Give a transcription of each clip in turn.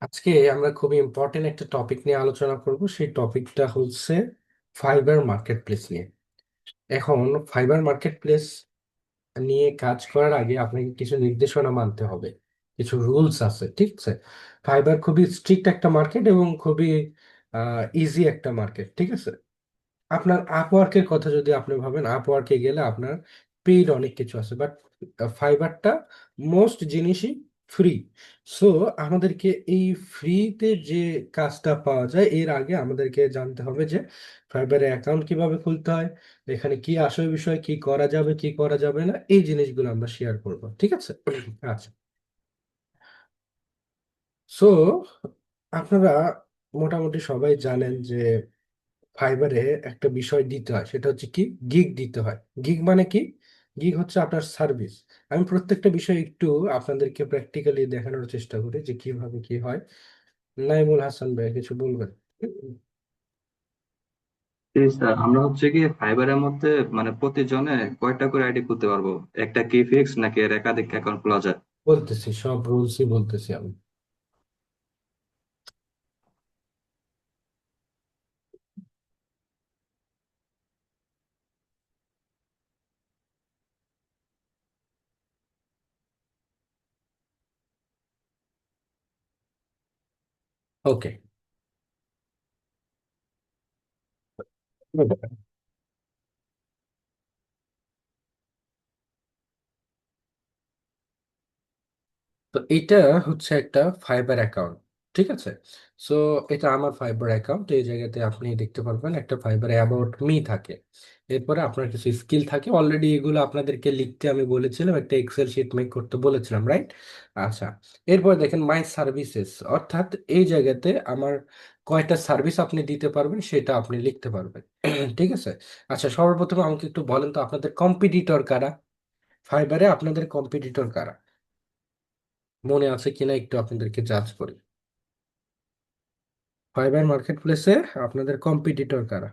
আজকে আমরা খুবই ইম্পর্টেন্ট একটা টপিক নিয়ে আলোচনা করব। সেই টপিকটা হচ্ছে ফাইবার মার্কেট প্লেস নিয়ে। এখন ফাইবার মার্কেট প্লেস নিয়ে কাজ করার আগে আপনাকে কিছু নির্দেশনা মানতে হবে, কিছু রুলস আছে, ঠিক আছে? ফাইবার খুবই স্ট্রিক্ট একটা মার্কেট এবং খুবই ইজি একটা মার্কেট, ঠিক আছে? আপনার আপওয়ার্কের কথা যদি আপনি ভাবেন, আপওয়ার্কে গেলে আপনার পেইড অনেক কিছু আছে, বাট ফাইবারটা মোস্ট জিনিসই ফ্রি। সো আমাদেরকে এই ফ্রিতে যে কাজটা পাওয়া যায়, এর আগে আমাদেরকে জানতে হবে যে ফাইবারে অ্যাকাউন্ট কিভাবে খুলতে হয়, এখানে কি আসল বিষয়, কি করা যাবে কি করা যাবে না, এই জিনিসগুলো আমরা শেয়ার করব, ঠিক আছে? আচ্ছা। সো আপনারা মোটামুটি সবাই জানেন যে ফাইবারে একটা বিষয় দিতে হয়, সেটা হচ্ছে কি, গিগ দিতে হয়। গিগ মানে কি? গিগ হচ্ছে আপনার সার্ভিস। আমি প্রত্যেকটা বিষয় একটু আপনাদেরকে প্র্যাকটিক্যালি দেখানোর চেষ্টা করি যে কিভাবে কি হয়। নাইমুল হাসান ভাই কিছু বলবেন? জি স্যার, আমরা হচ্ছে কি ফাইবারের মধ্যে মানে প্রতিজনে কয়টা করে আইডি খুলতে পারবো? একটা কি ফিক্স নাকি এর একাধিক অ্যাকাউন্ট খোলা যায়? বলতেছি, সব রুলসই বলতেছি আমি। ওকে। তো এটা হচ্ছে একটা ফাইবার অ্যাকাউন্ট, ঠিক আছে? সো এটা আমার ফাইবার অ্যাকাউন্ট। এই জায়গাতে আপনি দেখতে পারবেন একটা ফাইবার অ্যাবাউট মি থাকে। এরপরে আপনার কিছু স্কিল থাকে, অলরেডি এগুলো আপনাদেরকে লিখতে আমি বলেছিলাম, একটা এক্সেল শিট মেক করতে বলেছিলাম, রাইট? আচ্ছা। এরপর দেখেন মাই সার্ভিসেস, অর্থাৎ এই জায়গাতে আমার কয়টা সার্ভিস আপনি দিতে পারবেন সেটা আপনি লিখতে পারবেন। ঠিক আছে। আচ্ছা, সর্বপ্রথমে আমাকে একটু বলেন তো আপনাদের কম্পিটিটর কারা? ফাইবারে আপনাদের কম্পিটিটর কারা মনে আছে কিনা একটু আপনাদেরকে জাজ করি। ফাইবার মার্কেট প্লেসে আপনাদের কম্পিটিটর কারা?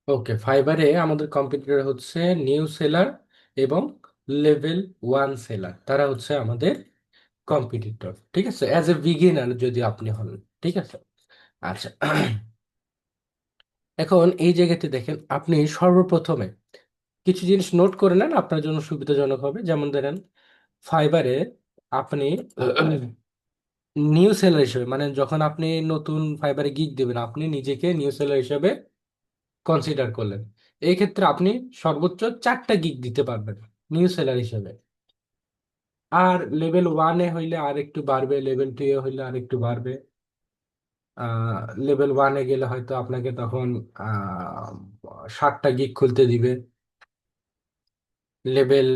ওকে, ফাইবারে আমাদের কম্পিটিটর হচ্ছে নিউ সেলার এবং লেভেল ওয়ান সেলার, তারা হচ্ছে আমাদের কম্পিটিটর, ঠিক আছে? অ্যাজ এ বিগিনার যদি আপনি হন, ঠিক আছে? আচ্ছা। এখন এই জায়গাতে দেখেন, আপনি সর্বপ্রথমে কিছু জিনিস নোট করে নেন, আপনার জন্য সুবিধাজনক হবে। যেমন ধরেন, ফাইবারে আপনি নিউ সেলার হিসেবে, মানে যখন আপনি নতুন ফাইবারে গিগ দিবেন, আপনি নিজেকে নিউ সেলার হিসেবে কনসিডার করলেন। এই ক্ষেত্রে আপনি সর্বোচ্চ 4টা গিগ দিতে পারবেন নিউ সেলার হিসেবে। আর লেভেল ওয়ানে হইলে আর একটু বাড়বে, লেভেল টু এ হইলে আর একটু বাড়বে। লেভেল ওয়ানে গেলে হয়তো আপনাকে তখন 7টা গিগ খুলতে দিবে। লেভেল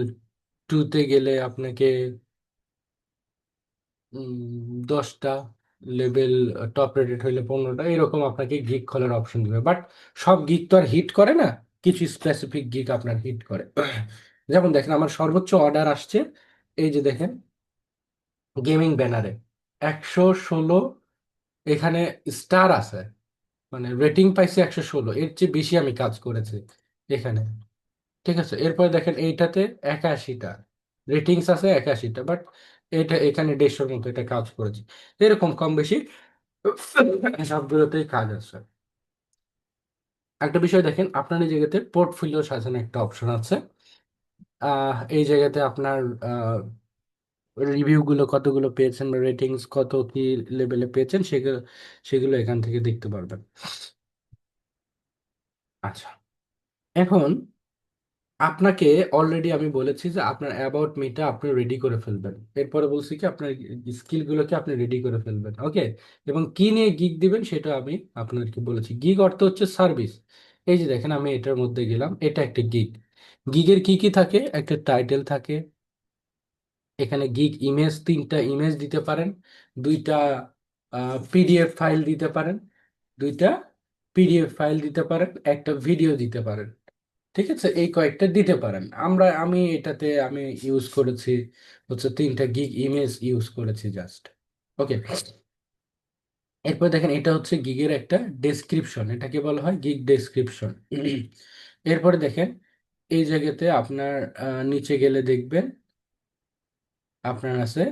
টুতে গেলে আপনাকে 10টা। লেভেল টপ রেটেড হইলে 15টা, এরকম আপনাকে গিগ খোলার অপশন দিবে। বাট সব গিগ তো আর হিট করে না, কিছু স্পেসিফিক গিগ আপনার হিট করে। যেমন দেখেন, আমার সর্বোচ্চ অর্ডার আসছে, এই যে দেখেন, গেমিং ব্যানারে 116 এখানে স্টার আছে, মানে রেটিং পাইছি 116, এর চেয়ে বেশি আমি কাজ করেছি এখানে, ঠিক আছে? এরপরে দেখেন এইটাতে 81টা রেটিংস আছে, 81টা, বাট এটা এখানে 150-র মতো এটা কাজ করেছি। এরকম কম বেশি সবগুলোতেই কাজ আছে। একটা বিষয় দেখেন, আপনার এই জায়গাতে পোর্টফোলিও সাজানো একটা অপশন আছে। এই জায়গাতে আপনার রিভিউ গুলো কতগুলো পেয়েছেন বা রেটিংস কত কি লেভেলে পেয়েছেন, সেগুলো সেগুলো এখান থেকে দেখতে পারবেন। আচ্ছা। এখন আপনাকে অলরেডি আমি বলেছি যে আপনার অ্যাবাউট মিটা আপনি রেডি করে ফেলবেন। এরপরে বলছি কি, আপনার স্কিলগুলোকে আপনি রেডি করে ফেলবেন, ওকে? এবং কি নিয়ে গিগ দিবেন সেটা আমি আপনাদেরকে বলেছি। গিগ অর্থ হচ্ছে সার্ভিস। এই যে দেখেন, আমি এটার মধ্যে গেলাম, এটা একটা গিগ। গিগের কি কি থাকে? একটা টাইটেল থাকে, এখানে গিগ ইমেজ, 3টা ইমেজ দিতে পারেন, 2টা পিডিএফ ফাইল দিতে পারেন, 2টা পিডিএফ ফাইল দিতে পারেন, একটা ভিডিও দিতে পারেন। ঠিক আছে, এই কয়েকটা দিতে পারেন। আমি এটাতে ইউজ করেছি হচ্ছে 3টা গিগ ইমেজ ইউজ করেছি জাস্ট। ওকে, এরপর দেখেন এটা হচ্ছে গিগের একটা ডেসক্রিপশন, এটাকে বলা হয় গিগ ডেসক্রিপশন। এরপরে দেখেন এই জায়গাতে আপনার নিচে গেলে দেখবেন আপনার আছে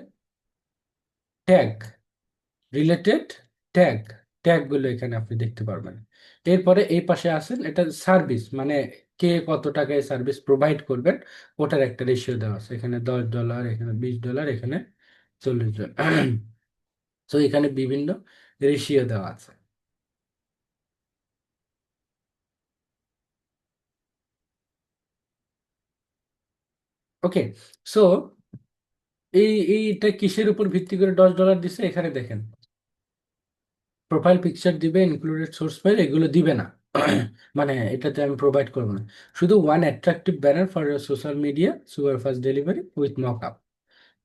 ট্যাগ, রিলেটেড ট্যাগ, ট্যাগগুলো এখানে আপনি দেখতে পারবেন। এরপরে এই পাশে আছেন এটা সার্ভিস, মানে কে কত টাকায় সার্ভিস প্রোভাইড করবেন ওটার একটা রেশিও দেওয়া আছে, এখানে $10, এখানে $20, এখানে $40। তো এখানে বিভিন্ন রেশিও দেওয়া আছে। ওকে, সো এইটা কিসের উপর ভিত্তি করে $10 দিছে, এখানে দেখেন প্রোফাইল পিকচার দিবে, ইনক্লুডেড সোর্স ফাইল এগুলো দিবে না। মানে এটাতে আমি প্রোভাইড করবো না, শুধু one attractive banner for social media super fast delivery with mock up.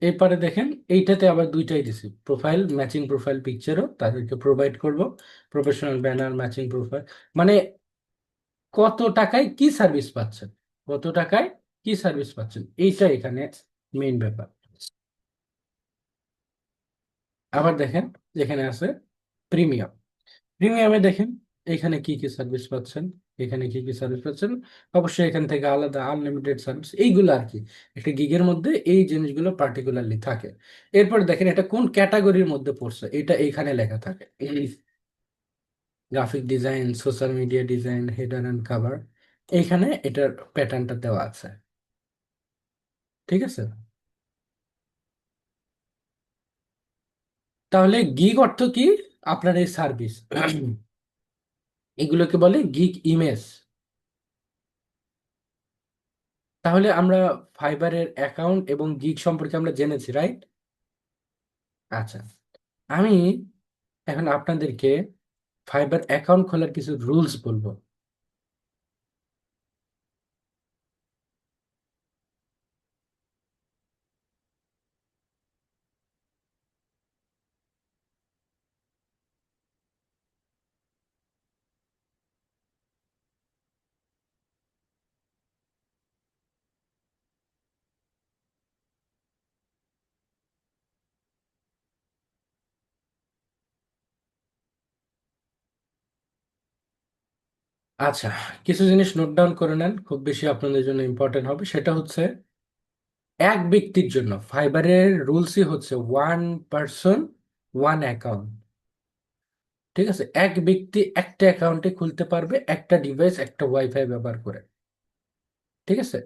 এরপরে দেখেন এইটাতে আবার দুইটাই দিছি, প্রোফাইল ম্যাচিং প্রোফাইল পিকচারও তাদেরকে প্রোভাইড করব, প্রফেশনাল ব্যানার ম্যাচিং প্রোফাইল। মানে কত টাকায় কি সার্ভিস পাচ্ছেন, কত টাকায় কি সার্ভিস পাচ্ছেন, এইটা এখানে মেইন ব্যাপার। আবার দেখেন এখানে আছে প্রিমিয়াম, প্রিমিয়ামে দেখেন এখানে কি কি সার্ভিস পাচ্ছেন, এখানে কি কি সার্ভিস পাচ্ছেন। অবশ্যই এখান থেকে আলাদা আনলিমিটেড সার্ভিস এইগুলো আর কি, একটা গিগের মধ্যে এই জিনিসগুলো পার্টিকুলারলি থাকে। এরপর দেখেন এটা কোন ক্যাটাগরির মধ্যে পড়ছে, এটা এখানে লেখা থাকে, graphic design, social media design, header and cover, এইখানে এটার প্যাটার্নটা দেওয়া আছে। ঠিক আছে, তাহলে গিগ অর্থ কি, আপনার এই সার্ভিস, এগুলোকে বলে গিগ ইমেজ। তাহলে আমরা ফাইবারের অ্যাকাউন্ট এবং গিগ সম্পর্কে আমরা জেনেছি, রাইট? আচ্ছা, আমি এখন আপনাদেরকে ফাইবার অ্যাকাউন্ট খোলার কিছু রুলস বলবো। আচ্ছা, কিছু জিনিস নোট ডাউন করে নেন, খুব বেশি আপনাদের জন্য ইম্পর্টেন্ট হবে। সেটা হচ্ছে এক ব্যক্তির জন্য ফাইবারের রুলসই হচ্ছে ওয়ান পারসন ওয়ান অ্যাকাউন্ট। ঠিক আছে, এক ব্যক্তি একটা অ্যাকাউন্টে খুলতে পারবে, একটা ডিভাইস একটা ওয়াইফাই ব্যবহার করে। ঠিক আছে,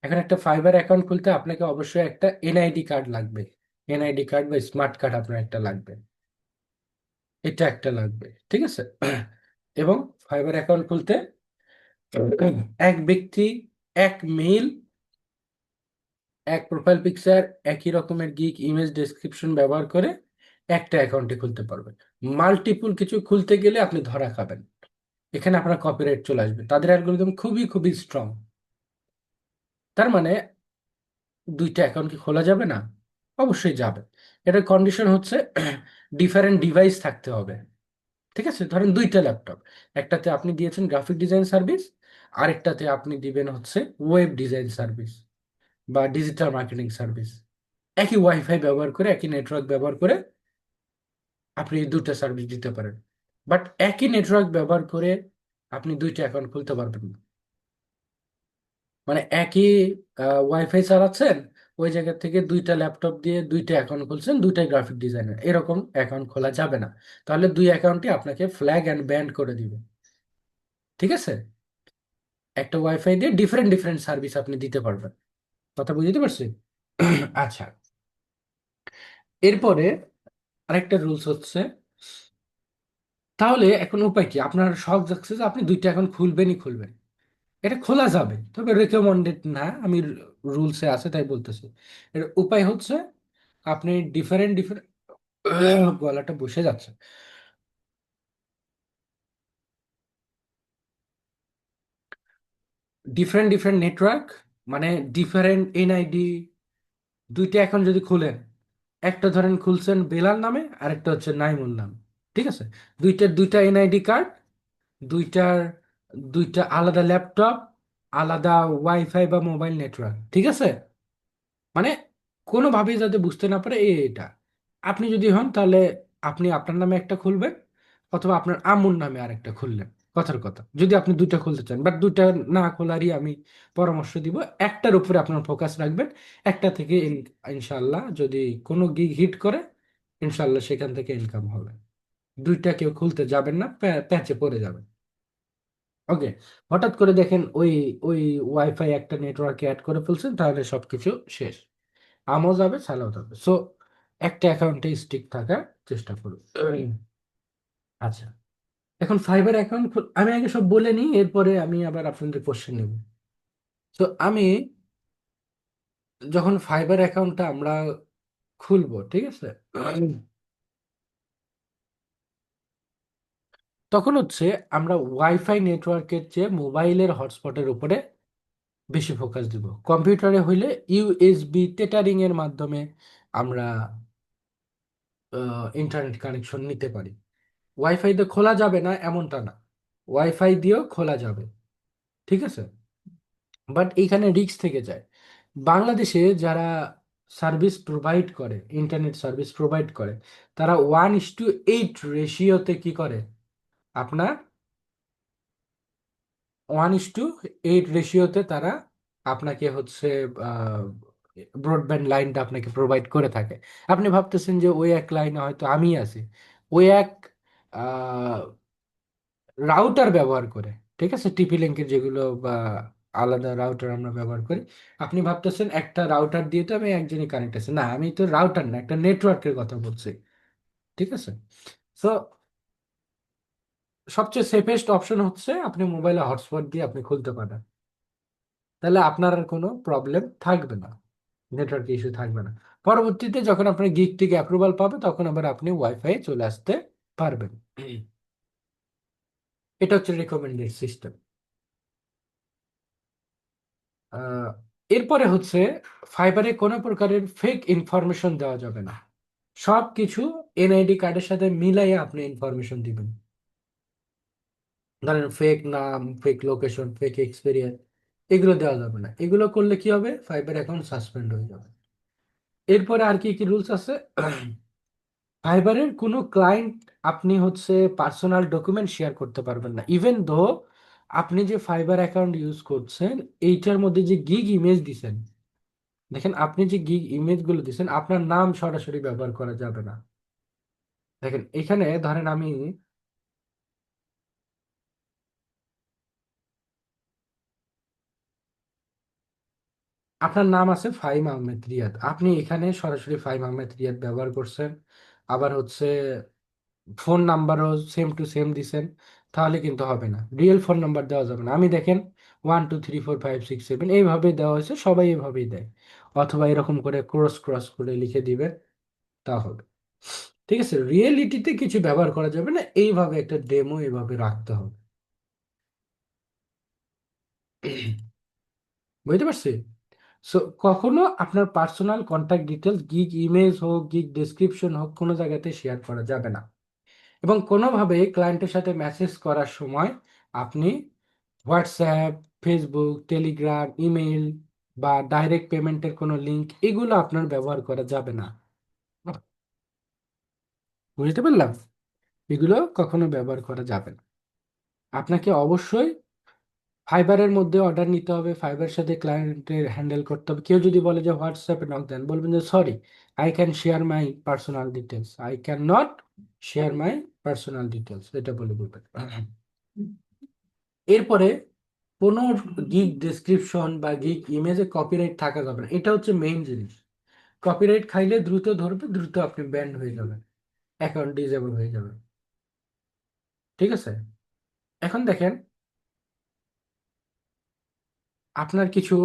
এখন একটা ফাইবার অ্যাকাউন্ট খুলতে আপনাকে অবশ্যই একটা এনআইডি কার্ড লাগবে, এনআইডি কার্ড বা স্মার্ট কার্ড আপনার একটা লাগবে, এটা একটা লাগবে। ঠিক আছে, এবং ফাইবার অ্যাকাউন্ট খুলতে এক ব্যক্তি এক মেইল, এক প্রোফাইল পিকচার, একই রকমের গিগ ইমেজ ডেসক্রিপশন ব্যবহার করে একটা অ্যাকাউন্টে খুলতে পারবেন। মাল্টিপল কিছু খুলতে গেলে আপনি ধরা খাবেন, এখানে আপনার কপিরাইট চলে আসবে, তাদের অ্যালগোরিদম খুবই খুবই স্ট্রং। তার মানে 2টা অ্যাকাউন্ট কি খোলা যাবে না? অবশ্যই যাবে। এটার কন্ডিশন হচ্ছে ডিফারেন্ট ডিভাইস থাকতে হবে। ঠিক আছে, ধরেন 2টা ল্যাপটপ, একটাতে আপনি দিয়েছেন গ্রাফিক ডিজাইন সার্ভিস, আরেকটাতে আপনি দিবেন হচ্ছে ওয়েব ডিজাইন সার্ভিস বা ডিজিটাল মার্কেটিং সার্ভিস। একই ওয়াইফাই ব্যবহার করে, একই নেটওয়ার্ক ব্যবহার করে আপনি এই 2টা সার্ভিস দিতে পারেন। বাট একই নেটওয়ার্ক ব্যবহার করে আপনি 2টা অ্যাকাউন্ট খুলতে পারবেন না। মানে একই ওয়াইফাই চালাচ্ছেন, ওই জায়গা থেকে 2টা ল্যাপটপ দিয়ে 2টা অ্যাকাউন্ট খুলছেন, 2টাই গ্রাফিক ডিজাইনার, এরকম অ্যাকাউন্ট খোলা যাবে না। তাহলে 2 অ্যাকাউন্টই আপনাকে ফ্ল্যাগ অ্যান্ড ব্যান করে দিবে। ঠিক আছে, একটা ওয়াইফাই দিয়ে ডিফারেন্ট ডিফারেন্ট সার্ভিস আপনি দিতে পারবেন। কথা বুঝতে পারছি? আচ্ছা, এরপরে আরেকটা রুলস হচ্ছে, তাহলে এখন উপায় কি, আপনার শখ যাচ্ছে যে আপনি 2টা এখন খুলবেনই খুলবেন, এটা খোলা যাবে তবে রেকমেন্ডেড না, আমি রুলসে আছে তাই বলতেছি। এর উপায় হচ্ছে আপনি ডিফারেন্ট ডিফারেন্ট, গলাটা বসে যাচ্ছে, ডিফারেন্ট ডিফারেন্ট নেটওয়ার্ক, মানে ডিফারেন্ট এনআইডি, দুইটা এখন যদি খুলেন, একটা ধরেন খুলছেন বেলাল নামে, আরেকটা হচ্ছে নাইমুল নামে, ঠিক আছে? দুইটার দুইটা এনআইডি কার্ড, দুইটার দুইটা আলাদা ল্যাপটপ, আলাদা ওয়াইফাই বা মোবাইল নেটওয়ার্ক, ঠিক আছে? মানে কোনোভাবেই যাতে বুঝতে না পারে এটা। আপনি যদি হন তাহলে আপনি আপনার নামে একটা খুলবেন, অথবা আপনার আম্মুর নামে আরেকটা খুললেন, কথার কথা, যদি আপনি দুইটা খুলতে চান। বাট দুইটা না খোলারই আমি পরামর্শ দিব। একটার উপরে আপনার ফোকাস রাখবেন। একটা থেকে ইনশাল্লাহ যদি কোনো গিগ হিট করে, ইনশাল্লাহ সেখান থেকে ইনকাম হবে। দুইটা কেউ খুলতে যাবেন না, প্যাচে পড়ে যাবেন। ওকে, হঠাৎ করে দেখেন ওই ওই ওয়াইফাই একটা নেটওয়ার্কে অ্যাড করে ফেলছেন, তাহলে সবকিছু শেষ। আমও যাবে, ছালাও যাবে। সো একটা অ্যাকাউন্টে স্টিক থাকার চেষ্টা করুন। আচ্ছা, এখন ফাইবার অ্যাকাউন্ট আমি আগে সব বলে নিই, এরপরে আমি আবার আপনাদের কোশ্চেন নেব। তো আমি যখন ফাইবার অ্যাকাউন্টটা আমরা খুলবো, ঠিক আছে, তখন হচ্ছে আমরা ওয়াইফাই নেটওয়ার্কের চেয়ে মোবাইলের হটস্পটের উপরে বেশি ফোকাস দিব। কম্পিউটারে হইলে ইউএসবি টেটারিং এর মাধ্যমে আমরা ইন্টারনেট কানেকশন নিতে পারি। ওয়াইফাই দিয়ে খোলা যাবে না এমনটা না, ওয়াইফাই দিয়েও খোলা যাবে, ঠিক আছে? বাট এইখানে রিস্ক থেকে যায়। বাংলাদেশে যারা সার্ভিস প্রোভাইড করে, ইন্টারনেট সার্ভিস প্রোভাইড করে, তারা 1:8 রেশিওতে কি করে, আপনার 1:8 রেশিওতে তারা আপনাকে হচ্ছে ব্রডব্যান্ড লাইনটা আপনাকে প্রোভাইড করে থাকে। আপনি ভাবতেছেন যে ওই এক লাইনে হয়তো আমি আছি, ওই এক রাউটার ব্যবহার করে, ঠিক আছে, টিপি লিঙ্কের যেগুলো বা আলাদা রাউটার আমরা ব্যবহার করি। আপনি ভাবতেছেন একটা রাউটার দিয়ে তো আমি একজনই কানেক্ট আছে, না, আমি তো রাউটার না, একটা নেটওয়ার্কের কথা বলছি, ঠিক আছে? সো সবচেয়ে সেফেস্ট অপশন হচ্ছে আপনি মোবাইলে হটস্পট দিয়ে আপনি খুলতে পারেন। তাহলে আপনার আর কোনো প্রবলেম থাকবে না, নেটওয়ার্ক ইস্যু থাকবে না। পরবর্তীতে যখন আপনার গিগ টিগ অ্যাপ্রুভাল পাবে, তখন আবার আপনি ওয়াইফাই চলে আসতে পারবেন। এটা হচ্ছে রেকমেন্ডেড সিস্টেম। আহ, এরপরে হচ্ছে ফাইবারে কোনো প্রকারের ফেক ইনফরমেশন দেওয়া যাবে না। সব কিছু এনআইডি কার্ডের সাথে মিলাইয়ে আপনি ইনফরমেশন দিবেন। ধরেন ফেক নাম, ফেক লোকেশন, ফেক এক্সপিরিয়েন্স, এগুলো দেওয়া যাবে না। এগুলো করলে কি হবে, ফাইবার অ্যাকাউন্ট সাসপেন্ড হয়ে যাবে। এরপরে আর কি কি রুলস আছে, ফাইবারের কোনো ক্লায়েন্ট আপনি হচ্ছে পার্সোনাল ডকুমেন্ট শেয়ার করতে পারবেন না। ইভেন দো আপনি যে ফাইবার অ্যাকাউন্ট ইউজ করছেন, এইটার মধ্যে যে গিগ ইমেজ দিছেন, দেখেন আপনি যে গিগ ইমেজ গুলো দিচ্ছেন, আপনার নাম সরাসরি ব্যবহার করা যাবে না। দেখেন এখানে ধরেন আমি, আপনার নাম আছে ফাহিম আহমেদ রিয়াদ, আপনি এখানে সরাসরি ফাহিম আহমেদ রিয়াদ ব্যবহার করছেন, আবার হচ্ছে ফোন নাম্বারও সেম টু সেম দিছেন, তাহলে কিন্তু হবে না। রিয়েল ফোন নাম্বার দেওয়া যাবে না। আমি দেখেন 1 2 3 4 5 6 7 এইভাবে দেওয়া হয়েছে, সবাই এভাবেই দেয়। অথবা এরকম করে ক্রস ক্রস করে লিখে দিবেন, তা হবে, ঠিক আছে? রিয়েলিটিতে কিছু ব্যবহার করা যাবে না, এইভাবে একটা ডেমো এইভাবে রাখতে হবে। বুঝতে পারছি? সো কখনো আপনার personal contact details, gig image হোক, গিগ ডেসক্রিপশন হোক, কোনো জায়গাতে শেয়ার করা যাবে না। এবং কোনোভাবে ক্লায়েন্টের সাথে মেসেজ করার সময় আপনি হোয়াটসঅ্যাপ, ফেসবুক, টেলিগ্রাম, ইমেইল বা ডাইরেক্ট পেমেন্টের কোনো লিঙ্ক, এগুলো আপনার ব্যবহার করা যাবে না। বুঝতে পারলাম? এগুলো কখনো ব্যবহার করা যাবে না। আপনাকে অবশ্যই ফাইবারের মধ্যে অর্ডার নিতে হবে, ফাইবারের সাথে ক্লায়েন্টের হ্যান্ডেল করতে হবে। কেউ যদি বলে যে হোয়াটসঅ্যাপে নক দেন, বলবেন যে sorry, I can share my personal details, I can not share my personal details, এটা বলে বলবেন। এরপরে কোনো গিগ ডেসক্রিপশন বা গিগ ইমেজে কপিরাইট থাকা যাবে না, এটা হচ্ছে মেইন জিনিস। কপিরাইট খাইলে দ্রুত ধরবে, দ্রুত আপনি ব্যান্ড হয়ে যাবেন, অ্যাকাউন্ট ডিসেবল হয়ে যাবে, ঠিক আছে? এখন দেখেন, আপনার কিছু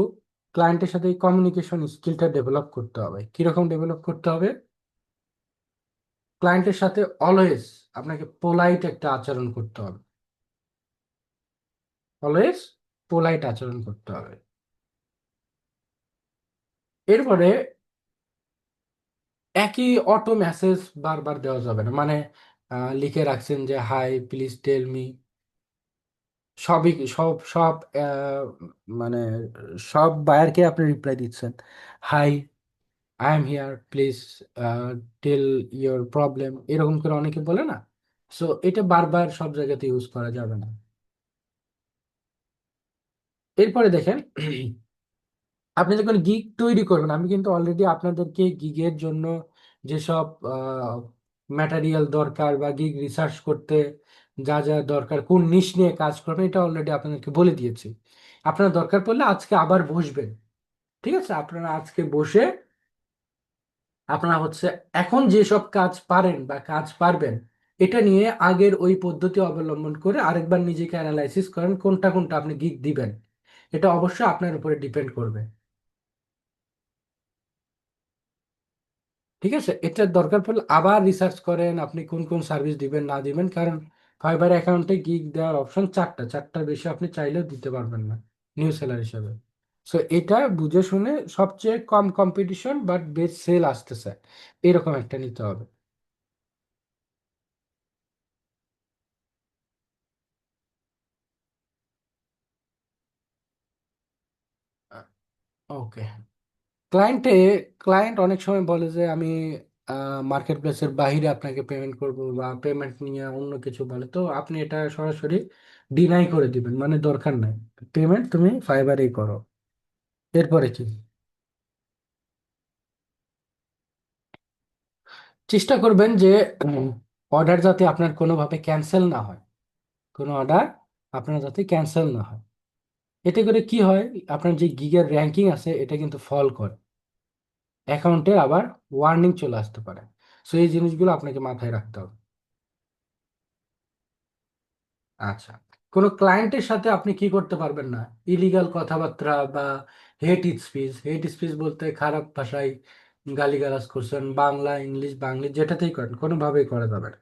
ক্লায়েন্টের সাথে কমিউনিকেশন স্কিলটা ডেভেলপ করতে হবে। কিরকম ডেভেলপ করতে হবে, ক্লায়েন্টের সাথে অলওয়েজ আপনাকে পোলাইট একটা আচরণ করতে হবে, অলওয়েজ পোলাইট আচরণ করতে হবে। এরপরে একই অটো মেসেজ বারবার দেওয়া যাবে না, মানে লিখে রাখছেন যে হাই প্লিজ টেল মি, সবই সব সব মানে সব বায়ারকে আপনি রিপ্লাই দিচ্ছেন, hi I am here please tell your problem, এরকম করে অনেকে বলে না। সো এটা বারবার সব জায়গাতে ইউজ করা যাবে না। এরপরে দেখেন, আপনি যখন গিগ তৈরি করবেন, আমি কিন্তু অলরেডি আপনাদেরকে গিগের জন্য যেসব ম্যাটেরিয়াল দরকার বা গিগ রিসার্চ করতে যা যা দরকার, কোন নিশ নিয়ে কাজ করবেন, এটা অলরেডি আপনাদেরকে বলে দিয়েছি। আপনার দরকার পড়লে আজকে আবার বসবেন, ঠিক আছে? আপনারা আজকে বসে আপনারা হচ্ছে এখন যেসব কাজ পারেন বা কাজ পারবেন, এটা নিয়ে আগের ওই পদ্ধতি অবলম্বন করে আরেকবার নিজেকে অ্যানালাইসিস করেন কোনটা কোনটা আপনি গিগ দিবেন। এটা অবশ্যই আপনার উপরে ডিপেন্ড করবে, ঠিক আছে? এটার দরকার পড়লে আবার রিসার্চ করেন আপনি কোন কোন সার্ভিস দিবেন না দিবেন, কারণ ফাইবার অ্যাকাউন্টে গিগ দেওয়ার অপশন চারটা, চারটার বেশি আপনি চাইলেও দিতে পারবেন না নিউ সেলার হিসেবে। সো এটা বুঝে শুনে সবচেয়ে কম কম্পিটিশন বাট বেস্ট সেল আসতেছে এরকম একটা নিতে হবে। ওকে। ক্লায়েন্টে ক্লায়েন্ট অনেক সময় বলে যে আমি মার্কেট প্লেসের বাইরে আপনাকে পেমেন্ট করব, বা পেমেন্ট নিয়ে অন্য কিছু বলে, তো আপনি এটা সরাসরি ডিনাই করে দিবেন, মানে দরকার নাই, পেমেন্ট তুমি ফাইবারেই করো। এরপরে কি, চেষ্টা করবেন যে অর্ডার যাতে আপনার কোনোভাবে ক্যান্সেল না হয়, কোনো অর্ডার আপনার যাতে ক্যান্সেল না হয়। এতে করে কি হয়, আপনার যে গিগের র্যাঙ্কিং আছে এটা কিন্তু ফল করে, অ্যাকাউন্টে আবার ওয়ার্নিং চলে আসতে পারে। সো এই জিনিসগুলো আপনাকে মাথায় রাখতে হবে। আচ্ছা, কোনো ক্লায়েন্টের সাথে আপনি কি করতে পারবেন না, ইলিগাল কথাবার্তা বা হেট স্পিচ বলতে খারাপ ভাষায় গালিগালাজ করছেন, বাংলা ইংলিশ বাংলা যেটাতেই করেন কোনোভাবেই করা যাবে না।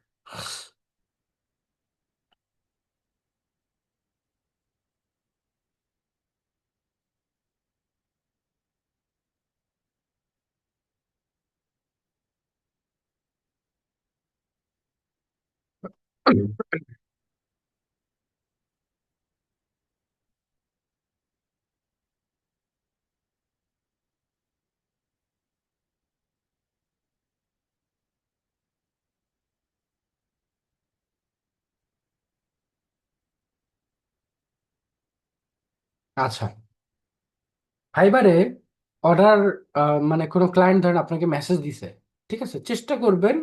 আচ্ছা, ফাইবারে অর্ডার মানে কোনো ক্লায়েন্ট ধরেন আপনাকে মেসেজ দিছে, ঠিক আছে? চেষ্টা করবেন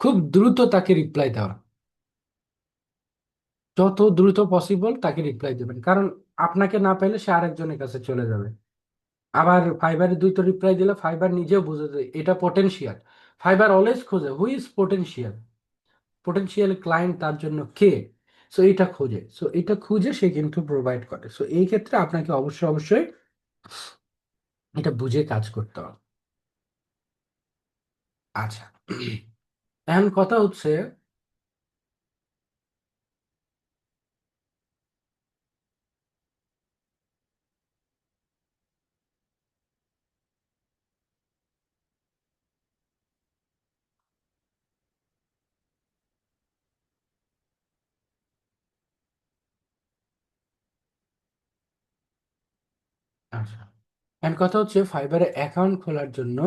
খুব দ্রুত তাকে রিপ্লাই দেওয়া, যত দ্রুত পসিবল তাকে রিপ্লাই দেবেন, কারণ আপনাকে না পেলে সে আরেকজনের কাছে চলে যাবে। আবার ফাইবারে দ্রুত রিপ্লাই দিলে ফাইবার নিজেও বুঝে যায় এটা পটেনশিয়াল। ফাইবার অলওয়েজ খোঁজে হুই ইজ পোটেনশিয়াল, পোটেনশিয়াল ক্লায়েন্ট তার জন্য কে। সো এটা খোঁজে, সো এটা খুঁজে সে কিন্তু প্রোভাইড করে। সো এই ক্ষেত্রে আপনাকে অবশ্যই অবশ্যই এটা বুঝে কাজ করতে হবে। আচ্ছা, এখন কথা হচ্ছে, আচ্ছা, এখন কথা হচ্ছে ফাইবারে অ্যাকাউন্ট খোলার জন্য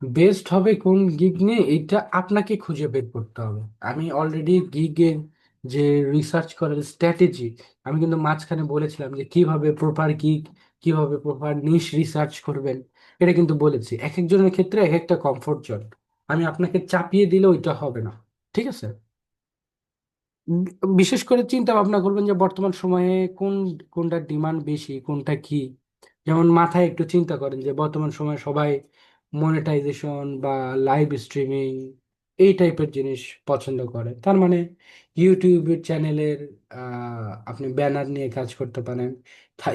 বেস্ট হবে কোন গিগ নিয়ে, এটা আপনাকে খুঁজে বের করতে হবে। আমি অলরেডি গিগের যে রিসার্চ করার স্ট্র্যাটেজি, আমি কিন্তু মাঝখানে বলেছিলাম যে কিভাবে প্রপার গিগ, কিভাবে প্রপার নিশ রিসার্চ করবেন, এটা কিন্তু বলেছি। এক একজনের ক্ষেত্রে এক একটা কমফোর্ট জোন, আমি আপনাকে চাপিয়ে দিলে ওইটা হবে না, ঠিক আছে? বিশেষ করে চিন্তা ভাবনা করবেন যে বর্তমান সময়ে কোনটা ডিমান্ড বেশি, কোনটা কি। যেমন মাথায় একটু চিন্তা করেন যে বর্তমান সময়ে সবাই মনিটাইজেশন বা লাইভ স্ট্রিমিং এই টাইপের জিনিস পছন্দ করে, তার মানে ইউটিউবের চ্যানেলের আপনি ব্যানার নিয়ে কাজ করতে পারেন,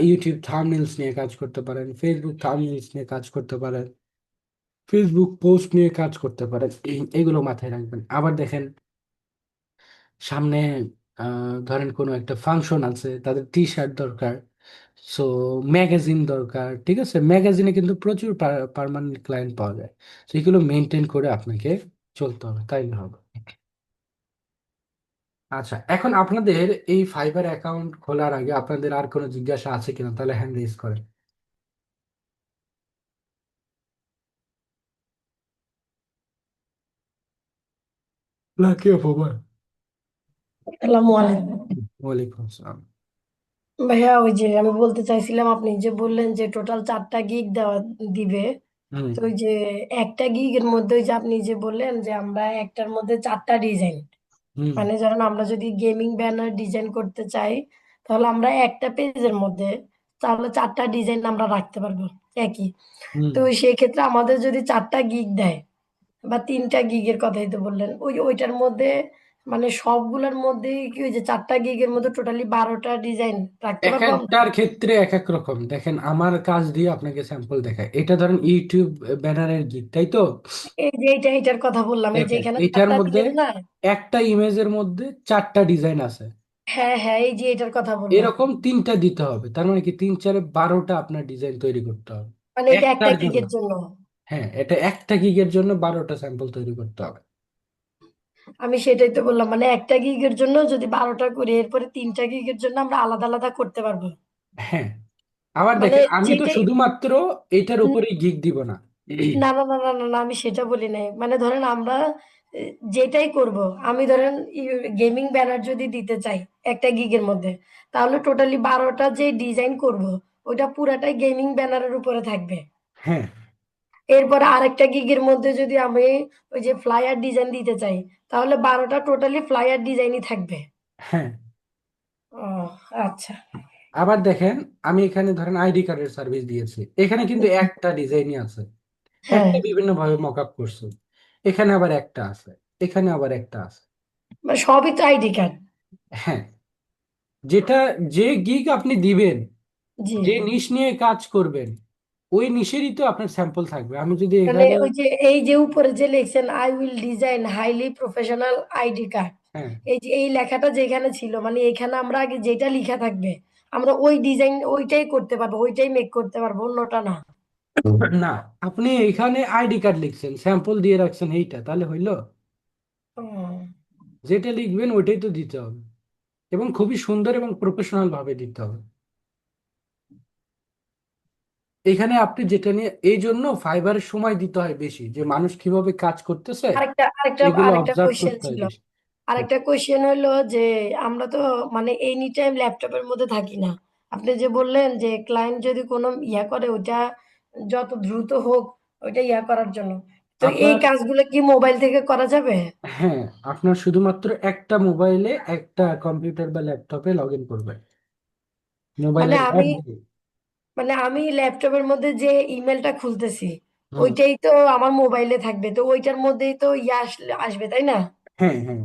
ইউটিউব থাম্বনেলস নিয়ে কাজ করতে পারেন, ফেসবুক থাম্বনেলস নিয়ে কাজ করতে পারেন, ফেসবুক পোস্ট নিয়ে কাজ করতে পারেন। এগুলো মাথায় রাখবেন। আবার দেখেন, সামনে ধরেন কোনো একটা ফাংশন আছে, তাদের টি শার্ট দরকার, সো ম্যাগাজিন দরকার, ঠিক আছে, ম্যাগাজিনে কিন্তু প্রচুর পার্মানেন্ট ক্লায়েন্ট পাওয়া যায়। তো এগুলো মেনটেন করে আপনাকে চলতে হবে, তাইলে হবে। আচ্ছা, এখন আপনাদের এই ফাইবার অ্যাকাউন্ট খোলার আগে আপনাদের আর কোনো জিজ্ঞাসা আছে কিনা, তাহলে হ্যান্ড রেজ করেন। লাকি অপমান। আসসালামু আলাইকুম। ওয়ালাইকুম আসসালাম। ভাইয়া, ওই যে আমি বলতে চাইছিলাম, আপনি যে বললেন যে টোটাল 4টা গিগ দেওয়া দিবে। হুম। তো ওই যে একটা গিগের মধ্যে ওই যে আপনি যে বললেন যে আমরা একটার মধ্যে 4টা ডিজাইন, হুম। মানে ধরেন আমরা যদি গেমিং ব্যানার ডিজাইন করতে চাই, তাহলে আমরা একটা পেজের মধ্যে তাহলে 4টা ডিজাইন আমরা রাখতে পারবো একই। হুম। তো সেই ক্ষেত্রে আমাদের যদি 4টা গিগ দেয় বা 3টা গিগের কথাই তো বললেন, ওইটার মধ্যে মানে সবগুলোর মধ্যে কি ওই যে 4টা গিগের মধ্যে টোটালি 12টা ডিজাইন রাখতে এক পারবো আমরা? একটার ক্ষেত্রে এক এক রকম। দেখেন, আমার কাজ দিয়ে আপনাকে স্যাম্পল দেখায়। এটা ধরেন ইউটিউব ব্যানারের গিগ, তাই তো? এই যে এইটার কথা বললাম, এই যে দেখেন, এখানে এটার 4টা মধ্যে দিলেন না। একটা ইমেজের মধ্যে 4টা ডিজাইন আছে। হ্যাঁ হ্যাঁ, এই যে এটার কথা বললাম। এরকম 3টা দিতে হবে, তার মানে কি 3 4 12টা আপনার ডিজাইন তৈরি করতে হবে মানে এটা একটা একটার জন্য। গিগের জন্য। হ্যাঁ, এটা একটা গিগের জন্য 12টা স্যাম্পল তৈরি করতে হবে। আমি সেটাই তো বললাম, মানে একটা গিগের জন্য যদি 12টা করি, এরপরে 3টা গিগের জন্য আমরা আলাদা আলাদা করতে পারবো। হ্যাঁ, আবার মানে দেখেন, আমি তো যেটাই শুধুমাত্র এটার উপরেই গিগ দিব না। না না না না না না, আমি সেটা বলি নাই। মানে ধরেন আমরা যেটাই করব, আমি ধরেন গেমিং ব্যানার যদি দিতে চাই একটা গিগের মধ্যে, তাহলে টোটালি 12টা যে ডিজাইন করব, ওইটা পুরাটাই গেমিং ব্যানারের উপরে থাকবে। হ্যাঁ। এরপরে আরেকটা গিগের মধ্যে যদি আমি ওই যে ফ্লায়ার ডিজাইন দিতে চাই, তাহলে 12টা টোটালি ফ্লায়ার ডিজাইনই থাকবে। হ্যাঁ, ও আচ্ছা। আবার দেখেন, আমি এখানে ধরেন আইডি কার্ডের সার্ভিস দিয়েছি, এখানে কিন্তু একটা ডিজাইনই আছে। হ্যাঁ, একটা বিভিন্ন ভাবে মক আপ করছে। এখানে আবার একটা আছে, এখানে আবার একটা আছে। মানে সবই তো আইডি কার্ড। হ্যাঁ, যেটা, যে গিগ আপনি দিবেন, জি, যে নিশ নিয়ে কাজ করবেন, ওই নিশেরই তো আপনার স্যাম্পল থাকবে। আমি যদি মানে এখানে, ওই যে এই যে উপরে যে লিখছেন I will design highly professional ID card, হ্যাঁ, এই যে এই লেখাটা যেখানে ছিল, মানে এখানে আমরা আগে যেটা লিখা থাকবে আমরা ওই ডিজাইন ওইটাই করতে পারবো, ওইটাই মেক করতে পারবো, অন্যটা না। না, আপনি এখানে আইডি কার্ড লিখছেন, স্যাম্পল দিয়ে রাখছেন, এইটা তাহলে হইলো? হুম। যেটা লিখবেন ওইটাই তো দিতে হবে, এবং খুবই সুন্দর এবং প্রফেশনাল ভাবে দিতে হবে। এখানে আপনি যেটা নিয়ে, এই জন্য ফাইবারের সময় দিতে হয় বেশি, যে মানুষ কিভাবে কাজ করতেছে আরেকটা আরেকটা এগুলো আরেকটা অবজার্ভ কোশ্চেন করতে হয় ছিল। বেশি। আরেকটা কোশ্চেন হলো যে আমরা তো মানে এনি টাইম ল্যাপটপের মধ্যে থাকি না। আপনি যে বললেন যে ক্লায়েন্ট যদি কোনো ইয়া করে, ওটা যত দ্রুত হোক ওইটা ইয়া করার জন্য, তো এই আপনার, কাজগুলো কি মোবাইল থেকে করা যাবে? হ্যাঁ, আপনার শুধুমাত্র একটা মোবাইলে, একটা কম্পিউটার বা ল্যাপটপে লগ ইন করবেন, মানে মোবাইলের আমি অ্যাপ দিয়ে। মানে আমি ল্যাপটপের মধ্যে যে ইমেলটা খুলতেছি, হুম। ওইটাই তো আমার মোবাইলে থাকবে, তো ওইটার মধ্যেই তো ইয়া আসবে, তাই না? হ্যাঁ, হ্যাঁ।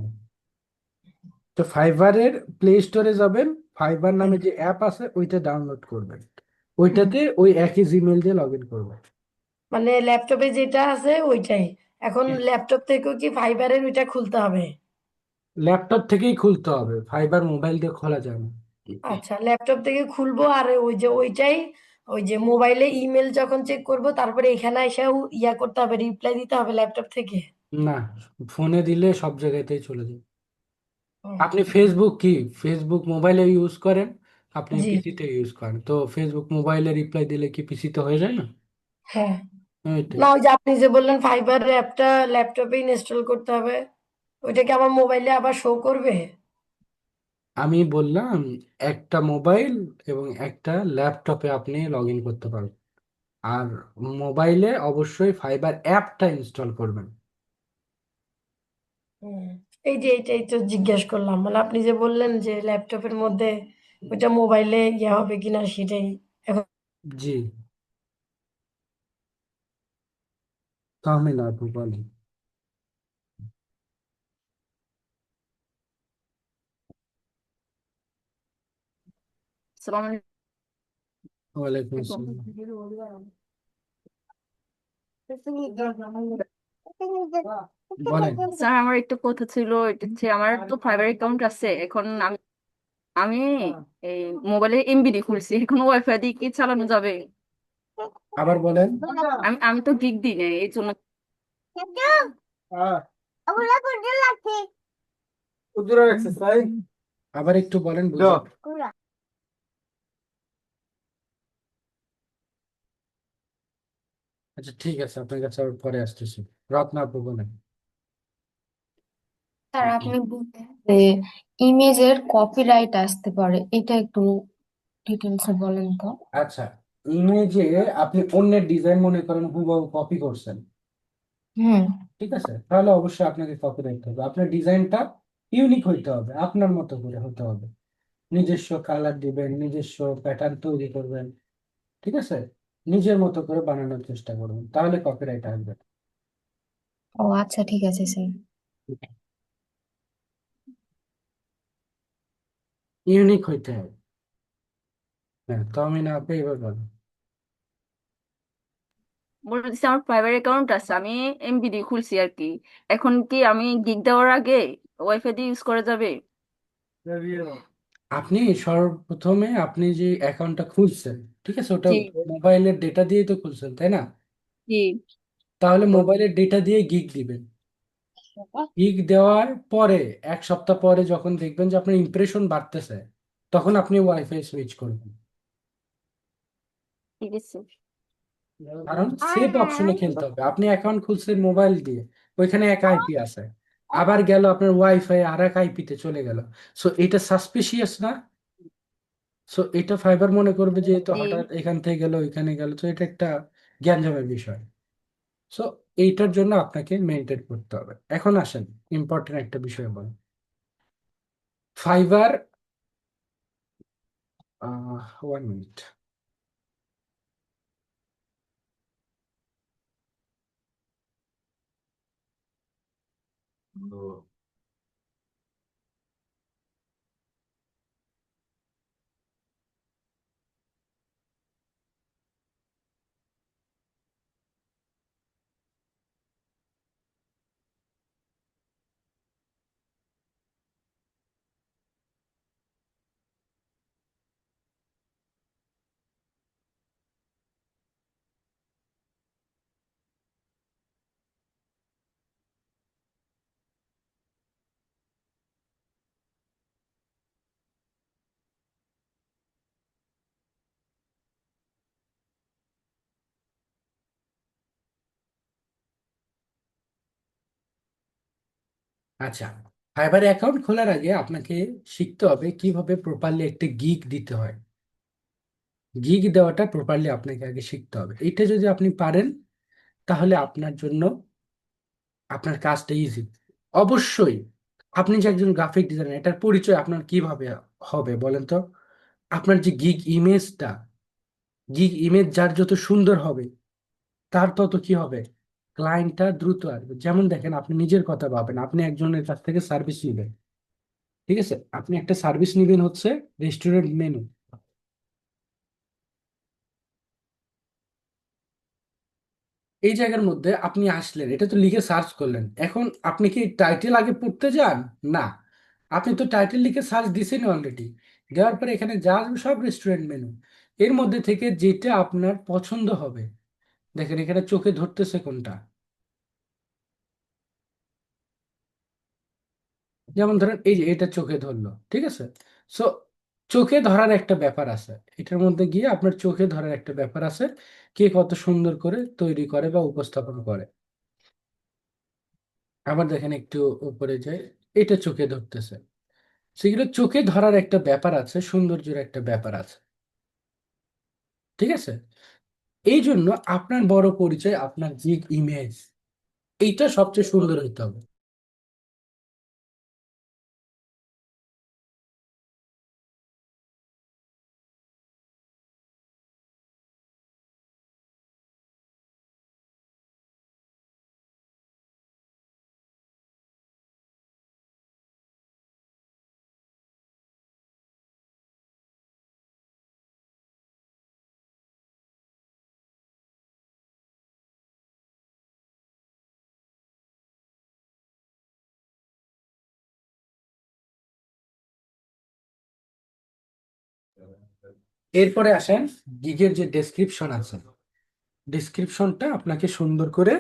তো ফাইবারের প্লে স্টোরে যাবেন, ফাইবার নামে যে অ্যাপ আছে ওইটা ডাউনলোড করবেন, হুম। ওইটাতে ওই একই জিমেল দিয়ে লগ ইন করবেন। মানে ল্যাপটপে যেটা আছে ওইটাই। এখন ল্যাপটপ থেকেও কি ফাইবারের ওইটা খুলতে হবে? ল্যাপটপ থেকেই খুলতে হবে, ফাইবার মোবাইল দিয়ে খোলা যায় না। আচ্ছা, ল্যাপটপ থেকে খুলবো, আর ওই যে ওইটাই ওই যে মোবাইলে ইমেল যখন চেক করব, তারপরে এখানে এসেও ইয়া করতে হবে, রিপ্লাই দিতে হবে ল্যাপটপ থেকে। না, ফোনে দিলে সব জায়গাতেই চলে যায়। হুম। আপনি ফেসবুক কি, ফেসবুক মোবাইলে ইউজ করেন, আপনি জি। পিসিতে ইউজ করেন, তো ফেসবুক মোবাইলে রিপ্লাই দিলে কি পিসিতে হয়ে যায় না? হ্যাঁ। ওইটাই। না, ওই যে আপনি যে বললেন ফাইবার অ্যাপটা ল্যাপটপে ইনস্টল করতে হবে, ওইটা কি আমার মোবাইলে আবার শো করবে? আমি বললাম, একটা মোবাইল এবং একটা ল্যাপটপে আপনি লগ ইন করতে পারবেন, আর মোবাইলে অবশ্যই ফাইবার অ্যাপটা ইনস্টল করবেন। হুম। এই যে এইটাই তো জিজ্ঞেস করলাম, মানে আপনি যে বললেন যে ল্যাপটপের মধ্যে ওইটা মোবাইলে ইয়ে হবে কিনা সেটাই এখন। জি। তাহমিনা আপু বলেন। সালাম ওয়ালাইকুম আসসালাম। আলাইকুম। বলেন। স্যার, আমার একটা কথা ছিল, এটা হচ্ছে আমার তো ফাইবার অ্যাকাউন্ট আছে এখন। আমি আমি এই মোবাইলে এমবিডি খুলছি, এখন ওয়াইফাই দিয়ে কি চালানো যাবে? আবার বলেন। আমি তো গিগ দিই না এই জন্য। আবার একটু বলেন বুঝি। আচ্ছা ঠিক আছে, আপনার কাছে আবার পরে আসতেছি। রত্না আপু বলেন। স্যার আপনি বলতেন যে ইমেজের কপিরাইট আসতে পারে, এটা একটু ডিটেলসে বলেন তো। আচ্ছা, ইমেজে আপনি অন্যের ডিজাইন মনে করেন হুবহু কপি করছেন, হুম। ঠিক আছে, তাহলে অবশ্যই আপনাকে কপিরাইট হবে। আপনার ডিজাইনটা ইউনিক হইতে হবে, আপনার মতো করে হতে হবে। নিজস্ব কালার দিবেন, নিজস্ব প্যাটার্ন তৈরি করবেন, ঠিক আছে, নিজের মতো করে বানানোর চেষ্টা করবেন, তাহলে কপিরাইট আসবে। ও আচ্ছা, ঠিক আছে স্যার। ইউনিক হইতে হবে। হ্যাঁ, তো আমি না আপনি এবার বলেন। বলতেছি আমার প্রাইভেট অ্যাকাউন্ট আছে, আমি এমবিডি খুলছি আর কি। এখন কি আমি গিগ দেওয়ার আগে ওয়াইফাই দিয়ে ইউজ করা যাবে? আপনি সর্বপ্রথমে আপনি যে অ্যাকাউন্টটা খুলছেন, ঠিক আছে, ওটা জি। মোবাইলের ডেটা দিয়েই তো খুলছেন, তাই না? জি। তাহলে মোবাইলের ডেটা দিয়ে গিগ দিবেন। গিগ দেওয়ার পরে 1 সপ্তাহ পরে যখন দেখবেন যে আপনার ইমপ্রেশন বাড়তেছে, তখন আপনি ওয়াইফাই সুইচ করবেন। ঠিক আছে। কারণ সেভ অপশনে খেলতে হবে। আপনি অ্যাকাউন্ট খুলছেন মোবাইল দিয়ে, ওইখানে এক আইপি আছে, আবার গেল আপনার ওয়াইফাই আর এক আইপিতে চলে গেল। সো এটা সাসপিশিয়াস না? সো এটা ফাইবার মনে করবে যে তো জি। হঠাৎ এখান থেকে গেল ওইখানে গেল, তো এটা একটা গ্যাঞ্জামের বিষয়। সো এইটার জন্য আপনাকে মেনটেন করতে হবে। এখন আসেন ইম্পর্টেন্ট একটা বিষয় বল। Fibre, 1 minute. আচ্ছা, ফাইবার অ্যাকাউন্ট খোলার আগে আপনাকে শিখতে হবে কিভাবে প্রপারলি একটা গিগ দিতে হয়। গিগ দেওয়াটা প্রপারলি আপনাকে আগে শিখতে হবে। এটা যদি আপনি পারেন, তাহলে আপনার জন্য আপনার কাজটা ইজি। অবশ্যই আপনি যে একজন গ্রাফিক ডিজাইনার, এটার পরিচয় আপনার কিভাবে হবে বলেন তো? আপনার যে গিগ ইমেজ যার যত সুন্দর হবে, তার তত কি হবে, ক্লায়েন্টটা দ্রুত আসবে। যেমন দেখেন, আপনি নিজের কথা ভাবেন, আপনি একজনের কাছ থেকে সার্ভিস নেবেন, ঠিক আছে, আপনি একটা সার্ভিস নেবেন হচ্ছে রেস্টুরেন্ট মেনু। এই জায়গার মধ্যে আপনি আসলেন, এটা তো লিখে সার্চ করলেন, এখন আপনি কি টাইটেল আগে পড়তে যান? না, আপনি তো টাইটেল লিখে সার্চ দিছেন অলরেডি। দেওয়ার পরে এখানে যা আসবে সব রেস্টুরেন্ট মেনু। এর মধ্যে থেকে যেটা আপনার পছন্দ হবে, দেখেন এখানে চোখে ধরতেছে কোনটা। যেমন ধরেন এই যে এটা চোখে ধরলো, ঠিক আছে। সো চোখে ধরার একটা ব্যাপার আছে, এটার মধ্যে গিয়ে আপনার চোখে ধরার একটা ব্যাপার আছে, কে কত সুন্দর করে তৈরি করে বা উপস্থাপন করে। আবার দেখেন একটু উপরে যায়, এটা চোখে ধরতেছে। সেগুলো চোখে ধরার একটা ব্যাপার আছে, সৌন্দর্যের একটা ব্যাপার আছে, ঠিক আছে। এই জন্য আপনার বড় পরিচয় আপনার যে ইমেজ, এইটা সবচেয়ে সুন্দর হইতে হবে। এরপরে আসেন গিগের যে ডেসক্রিপশন আছে, ডেসক্রিপশনটা আপনাকে সুন্দর করে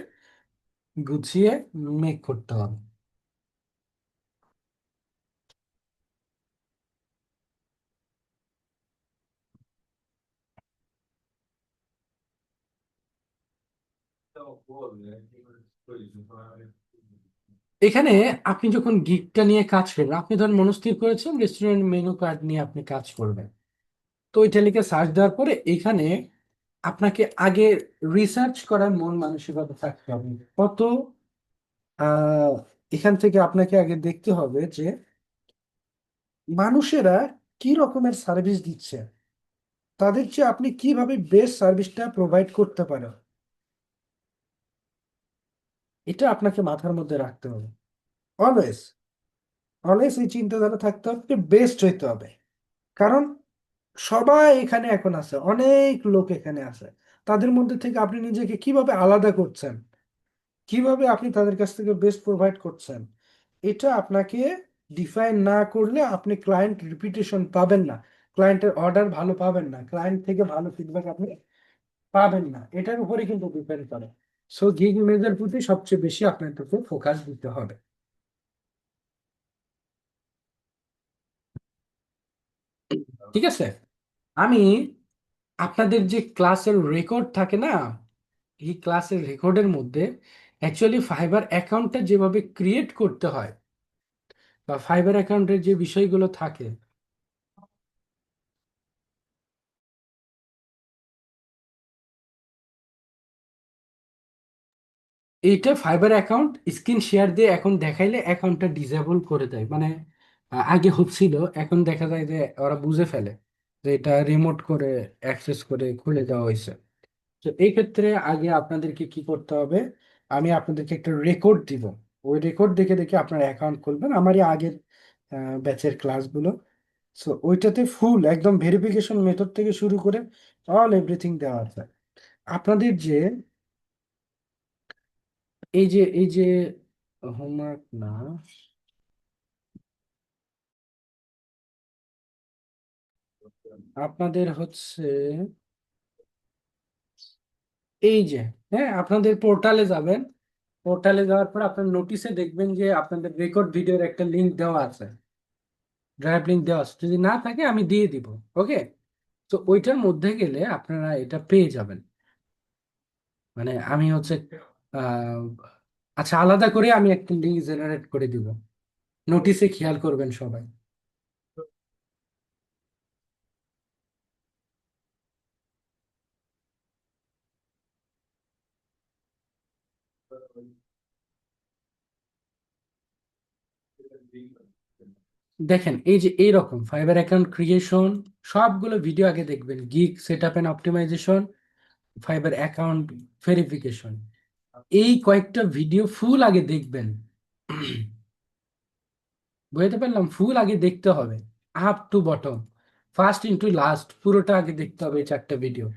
গুছিয়ে মেক করতে হবে। এখানে আপনি যখন গিগটা নিয়ে কাজ করবেন, আপনি ধরেন মনস্থির করেছেন রেস্টুরেন্ট মেনু কার্ড নিয়ে আপনি কাজ করবেন, তো ওইটা লিখে সার্চ দেওয়ার পরে এখানে আপনাকে আগে রিসার্চ করার মন মানসিকতা থাকতে হবে। কত আহ এখান থেকে আপনাকে আগে দেখতে হবে যে মানুষেরা কি রকমের সার্ভিস দিচ্ছে, তাদের চেয়ে আপনি কিভাবে বেস্ট সার্ভিসটা প্রোভাইড করতে পারেন, এটা আপনাকে মাথার মধ্যে রাখতে হবে। অলওয়েজ অলওয়েজ এই চিন্তাধারা থাকতে হবে, বেস্ট হইতে হবে। কারণ সবাই এখানে এখন আছে, অনেক লোক এখানে আছে, তাদের মধ্যে থেকে আপনি নিজেকে কিভাবে আলাদা করছেন, কিভাবে আপনি তাদের কাছ থেকে বেস্ট প্রোভাইড করছেন, এটা আপনাকে ডিফাইন না করলে আপনি ক্লায়েন্ট রিপিটেশন পাবেন না, ক্লায়েন্টের অর্ডার ভালো পাবেন না, ক্লায়েন্ট থেকে ভালো ফিডব্যাক আপনি পাবেন না। এটার উপরে কিন্তু ডিপেন্ড করে। সো গিগ ইমেজের প্রতি সবচেয়ে বেশি আপনাদেরকে ফোকাস দিতে হবে। ঠিক আছে, আমি আপনাদের যে ক্লাসের রেকর্ড থাকে না, এই ক্লাসের রেকর্ডের মধ্যে অ্যাকচুয়ালি ফাইবার অ্যাকাউন্টটা যেভাবে ক্রিয়েট করতে হয় বা ফাইবার অ্যাকাউন্টের যে বিষয়গুলো থাকে, এইটা ফাইবার অ্যাকাউন্ট স্ক্রিন শেয়ার দিয়ে এখন দেখাইলে অ্যাকাউন্টটা ডিসেবল করে দেয়। মানে আগে হচ্ছিল, এখন দেখা যায় যে ওরা বুঝে ফেলে যে এটা রিমোট করে অ্যাক্সেস করে খুলে দেওয়া হয়েছে। তো এই ক্ষেত্রে আগে আপনাদেরকে কি করতে হবে, আমি আপনাদেরকে একটা রেকর্ড দিব, ওই রেকর্ড দেখে দেখে আপনার অ্যাকাউন্ট খুলবেন, আমারই আগের ব্যাচের ক্লাসগুলো। সো ওইটাতে ফুল একদম ভেরিফিকেশন মেথড থেকে শুরু করে অল এভরিথিং দেওয়া আছে। আপনাদের যে এই যে হোমওয়ার্ক না, আপনাদের হচ্ছে এই যে, হ্যাঁ আপনাদের পোর্টালে যাবেন, পোর্টালে যাওয়ার পর আপনার নোটিশে দেখবেন যে আপনাদের রেকর্ড ভিডিওর একটা লিংক দেওয়া আছে, ড্রাইভ লিংক দেওয়া আছে, যদি না থাকে আমি দিয়ে দিব। ওকে, তো ওইটার মধ্যে গেলে আপনারা এটা পেয়ে যাবেন। মানে আমি হচ্ছে আহ আচ্ছা, আলাদা করে আমি একটা লিঙ্ক জেনারেট করে দিব, নোটিশে খেয়াল করবেন সবাই। দেখেন এই যে এইরকম ফাইবার অ্যাকাউন্ট ক্রিয়েশন সবগুলো ভিডিও আগে দেখবেন, gig set up and optimization, Fiverr account verification, এই কয়েকটা ভিডিও ফুল আগে দেখবেন। বুঝতে পারলাম, ফুল আগে দেখতে হবে, up to bottom, first into last, পুরোটা আগে দেখতে হবে এই চারটা ভিডিও।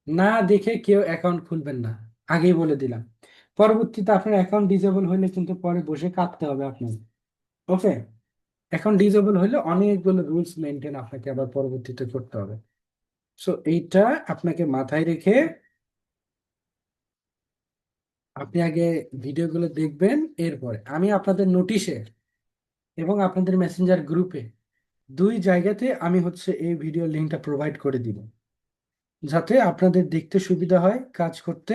না দেখে কেউ অ্যাকাউন্ট খুলবেন না, আগেই বলে দিলাম। পরবর্তীতে আপনার অ্যাকাউন্ট ডিসেবল হলে কিন্তু পরে বসে কাঁদতে হবে আপনার। ওকে, এখন ডিসেবল হলে অনেকগুলো রুলস মেনটেন আপনাকে আবার পরবর্তীতে করতে হবে। সো এইটা আপনাকে মাথায় রেখে আপনি আগে ভিডিওগুলো দেখবেন। এরপরে আমি আপনাদের নোটিশে এবং আপনাদের মেসেঞ্জার গ্রুপে দুই জায়গাতে আমি হচ্ছে এই ভিডিও লিঙ্কটা প্রোভাইড করে দিব, যাতে আপনাদের দেখতে সুবিধা হয়, কাজ করতে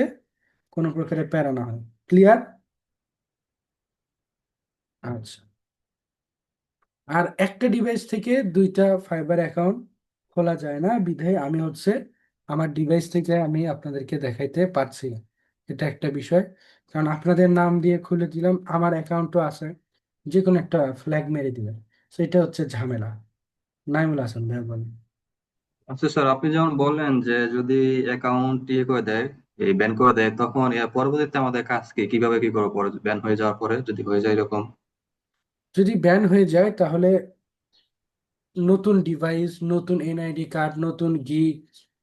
কোনো প্রকারের প্যারা না হয়। ক্লিয়ার? আচ্ছা, আর একটা ডিভাইস থেকে দুইটা ফাইবার অ্যাকাউন্ট খোলা যায় না, বিধায় আমি হচ্ছে আমার ডিভাইস থেকে আমি আপনাদেরকে দেখাইতে পারছি না। এটা একটা বিষয়, কারণ আপনাদের নাম দিয়ে খুলে দিলাম, আমার অ্যাকাউন্টও আছে, যে কোনো একটা ফ্ল্যাগ মেরে দিবেন, সেটা হচ্ছে ঝামেলা। নাইমুল হাসান ভাই বলেন। আচ্ছা স্যার, আপনি যেমন বললেন যে যদি অ্যাকাউন্ট ইয়ে করে দেয়, এই ব্যান করে দেয়, তখন এর পরবর্তীতে আমাদের কাজ কি, কিভাবে কি করবো পরে ব্যান হয়ে যাওয়ার পরে, যদি হয়ে যায় এরকম? যদি ব্যান হয়ে যায় তাহলে নতুন ডিভাইস, নতুন এনআইডি কার্ড, নতুন গিগ,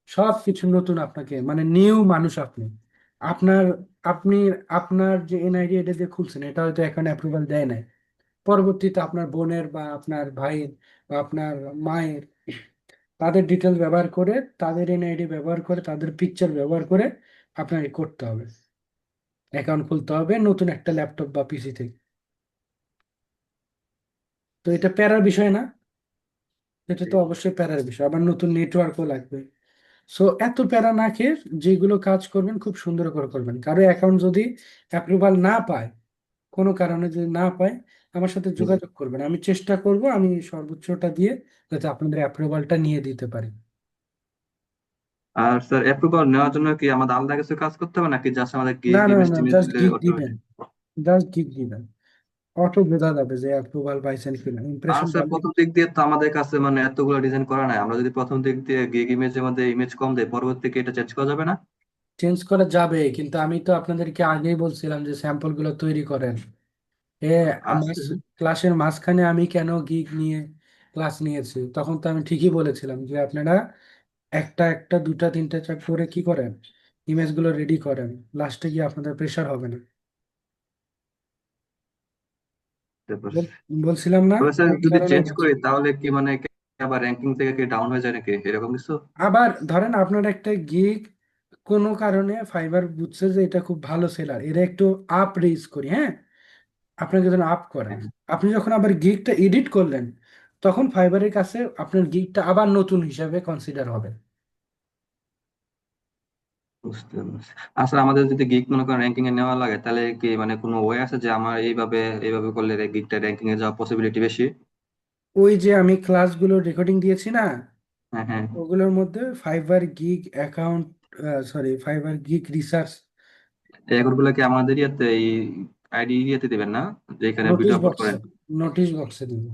সব কিছু নতুন, আপনাকে মানে নিউ মানুষ আপনি। আপনার আপনি আপনার যে এনআইডি এটা দিয়ে খুলছেন, এটা হয়তো এখন অ্যাপ্রুভাল দেয় নাই, পরবর্তীতে আপনার বোনের বা আপনার ভাইয়ের বা আপনার মায়ের তাদের ডিটেলস ব্যবহার করে, তাদের এনআইডি ব্যবহার করে, তাদের পিকচার ব্যবহার করে আপনাকে করতে হবে, অ্যাকাউন্ট খুলতে হবে নতুন একটা ল্যাপটপ বা পিসি থেকে। তো এটা প্যারার বিষয় না, এটা তো অবশ্যই প্যারার বিষয়, আবার নতুন নেটওয়ার্কও লাগবে। সো এত প্যারা না খেয়ে যেগুলো কাজ করবেন খুব সুন্দর করে করবেন। কারো অ্যাকাউন্ট যদি অ্যাপ্রুভাল না পায়, কোনো কারণে যদি না পায়, আমার সাথে জি। যোগাযোগ করবেন, আমি চেষ্টা করব আমি সর্বোচ্চটা দিয়ে যাতে আপনাদের অ্যাপ্রুভালটা নিয়ে দিতে পারি। আর স্যার অ্যাপ্রুভাল নেওয়ার জন্য কি আমাদের আলাদা কিছু কাজ করতে হবে নাকি জাস্ট আমাদের না গিগ না ইমেজ না, টিমেজ জাস্ট দিলে গিগ দিবেন, অটোমেটিক? জাস্ট গিগ দিবেন, অটো বোঝা যাবে যে অ্যাপ্রুভাল পাইছেন কিনা, আর ইমপ্রেশন স্যার ভালো। প্রথম দিক দিয়ে তো আমাদের কাছে মানে এতগুলো ডিজাইন করা নাই, আমরা যদি প্রথম দিক দিয়ে গিগ ইমেজের মধ্যে ইমেজ কম দেয় পরবর্তীতে এটা চেঞ্জ করা যাবে না? চেঞ্জ করা যাবে, কিন্তু আমি তো আপনাদেরকে আগেই বলছিলাম যে স্যাম্পল গুলো তৈরি করেন। এ আচ্ছা। ক্লাসের মাঝখানে আমি কেন গিগ নিয়ে ক্লাস নিয়েছি, তখন তো আমি ঠিকই বলেছিলাম যে আপনারা একটা একটা দুটা তিনটা চার করে কি করেন, ইমেজ গুলো রেডি করেন, লাস্টে গিয়ে আপনাদের প্রেশার হবে না। তারপর বলছিলাম না, তবে স্যার এই যদি কারণে চেঞ্জ বলছি। করি তাহলে কি মানে কি আবার র্যাঙ্কিং থেকে কি ডাউন হয়ে যায় নাকি এরকম কিছু? আবার ধরেন আপনার একটা গিগ কোনো কারণে ফাইবার বুঝছে যে এটা খুব ভালো সেলার, এটা একটু আপ রেজ করি, হ্যাঁ, আপনাকে যখন আপ করে, হ্যাঁ, আপনি যখন আবার গিগটা এডিট করলেন, তখন ফাইবারের কাছে আপনার গিগটা আবার নতুন হিসাবে কনসিডার হবে। বুঝতে পারছি। আচ্ছা, আমাদের যদি গিগ মনে করেন র্যাঙ্কিং এ নেওয়া লাগে তাহলে কি মানে কোনো ওয়ে আছে যে আমার এইভাবে এইভাবে করলে গিগটা র্যাঙ্কিং এ যাওয়ার পসিবিলিটি বেশি? ওই যে আমি ক্লাসগুলো রেকর্ডিং দিয়েছি না, হ্যাঁ, হ্যাঁ। ওগুলোর মধ্যে fibre gig account, sorry fibre gig research এই এগুলো কি আমাদের ইয়েতে এই আইডি ইয়েতে দিবেন না, যেখানে নোটিশ ভিডিও আপলোড বক্সে, করেন? নোটিশ বক্সে দিব।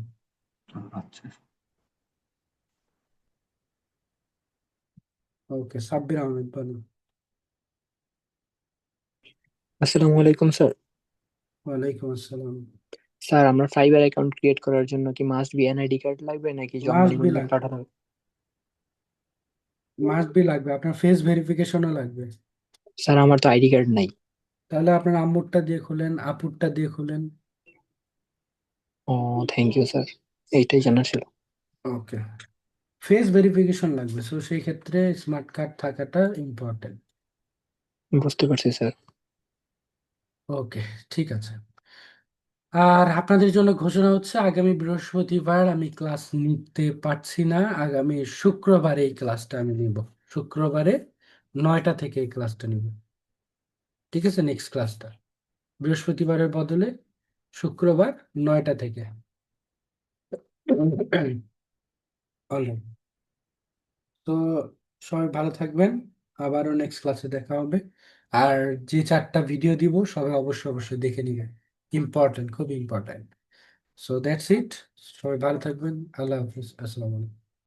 আচ্ছা। ওকে, সাব্বির আহমেদ বলুন। আসসালামু আলাইকুম স্যার। ওয়ালাইকুম আসসালাম। স্যার, আমরা ফাইবার অ্যাকাউন্ট ক্রিয়েট করার জন্য কি মাস্ট বি এনআইডি কার্ড লাগবে নাকি মাস্ট বি জন্মনিবন্ধন লাগবে, পাঠাতে হবে? মাস্ট বি লাগবে, আপনার ফেস ভেরিফিকেশনও লাগবে। স্যার, আমার তো আইডি কার্ড নাই। তাহলে আপনার আম্মুরটা দিয়ে খুলেন, আপুরটা দিয়ে খুলেন। ও, থ্যাংক ইউ স্যার, এইটাই জানার ছিল। ওকে, ফেস ভেরিফিকেশন লাগবে, সো সেই ক্ষেত্রে স্মার্ট কার্ড থাকাটা ইম্পর্টেন্ট। বুঝতে পারছি স্যার। ওকে, ঠিক আছে। আর আপনাদের জন্য ঘোষণা হচ্ছে, আগামী বৃহস্পতিবার আমি ক্লাস নিতে পারছি না, আগামী শুক্রবারে এই ক্লাসটা আমি নিব। শুক্রবারে 9টা থেকে এই ক্লাসটা নিব, ঠিক আছে? নেক্সট ক্লাসটা বৃহস্পতিবারের বদলে শুক্রবার 9টা থেকে। অলরাইট, তো সবাই ভালো থাকবেন, আবারও নেক্সট ক্লাসে দেখা হবে। আর যে 4টা ভিডিও দিব সবাই অবশ্যই অবশ্যই দেখে নিবেন, ইম্পর্টেন্ট, খুব ইম্পর্টেন্ট। সো দ্যাটস ইট, সবাই ভালো থাকবেন, আল্লাহ হাফিজ, আসসালামু আলাইকুম।